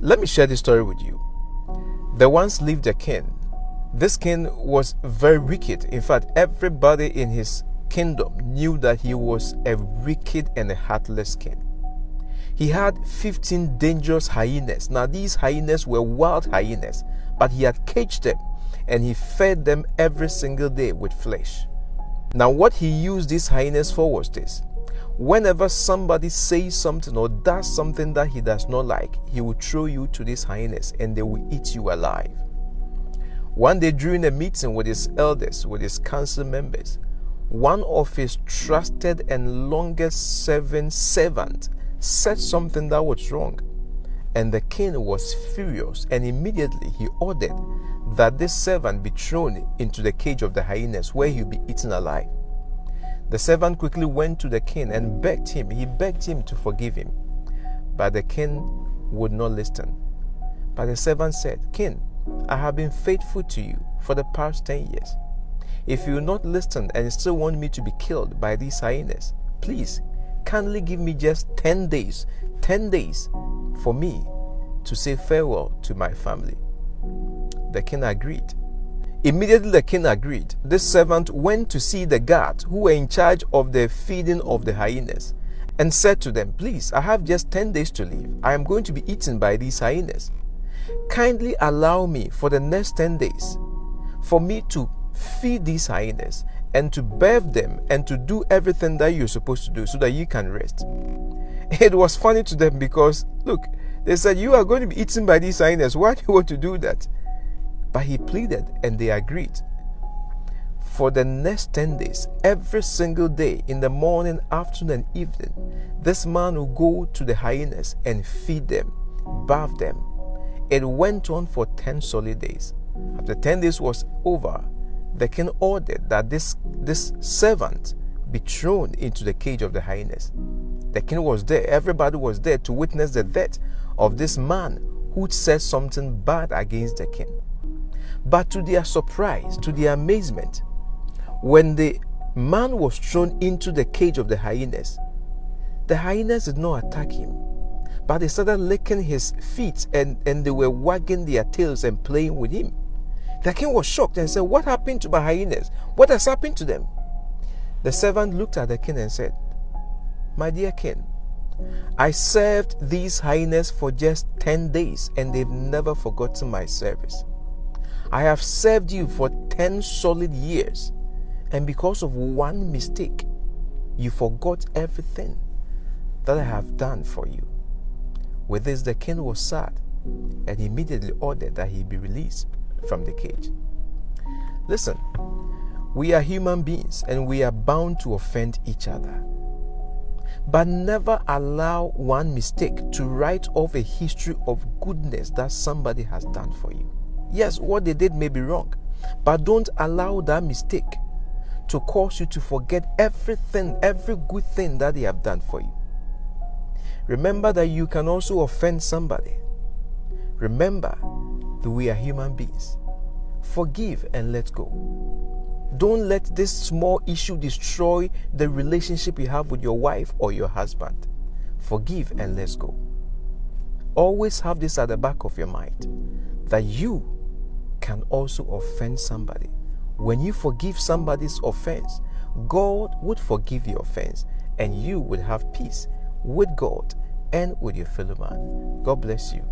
Let me share this story with you. There once lived a king. This king was very wicked. In fact, everybody in his kingdom knew that he was a wicked and a heartless king. He had 15 dangerous hyenas. Now, these hyenas were wild hyenas, but he had caged them and he fed them every single day with flesh. Now, what he used these hyenas for was this. Whenever somebody says something or does something that he does not like, he will throw you to these hyenas and they will eat you alive. One day during a meeting with his elders, with his council members, one of his trusted and longest serving servants said something that was wrong. And the king was furious, and immediately he ordered that this servant be thrown into the cage of the hyenas where he'll be eaten alive. The servant quickly went to the king and begged him. He begged him to forgive him. But the king would not listen. But the servant said, "King, I have been faithful to you for the past 10 years. If you will not listen and still want me to be killed by these hyenas, please kindly give me just 10 days for me to say farewell to my family." The king agreed. Immediately the king agreed. This servant went to see the guards who were in charge of the feeding of the hyenas and said to them, "Please, I have just 10 days to live. I am going to be eaten by these hyenas. Kindly allow me for the next 10 days for me to feed these hyenas and to bathe them and to do everything that you're supposed to do so that you can rest." It was funny to them because, look, they said, "You are going to be eaten by these hyenas. Why do you want to do that?" But he pleaded and they agreed. For the next 10 days, every single day, in the morning, afternoon, and evening, this man would go to the hyenas and feed them, bathe them. It went on for 10 solid days. After 10 days was over, the king ordered that this servant be thrown into the cage of the hyenas. The king was there. Everybody was there to witness the death of this man who said something bad against the king. But to their surprise, to their amazement, when the man was thrown into the cage of the hyenas did not attack him, but they started licking his feet and they were wagging their tails and playing with him. The king was shocked and said, "What happened to my hyenas? What has happened to them?" The servant looked at the king and said, "My dear king, I served these hyenas for just 10 days and they've never forgotten my service. I have served you for 10 solid years, and because of one mistake, you forgot everything that I have done for you." With this, the king was sad and immediately ordered that he be released from the cage. Listen, we are human beings and we are bound to offend each other. But never allow one mistake to write off a history of goodness that somebody has done for you. Yes, what they did may be wrong, but don't allow that mistake to cause you to forget everything, every good thing that they have done for you. Remember that you can also offend somebody. Remember that we are human beings. Forgive and let go. Don't let this small issue destroy the relationship you have with your wife or your husband. Forgive and let go. Always have this at the back of your mind, that you can also offend somebody. When you forgive somebody's offense, God would forgive your offense and you will have peace with God and with your fellow man. God bless you.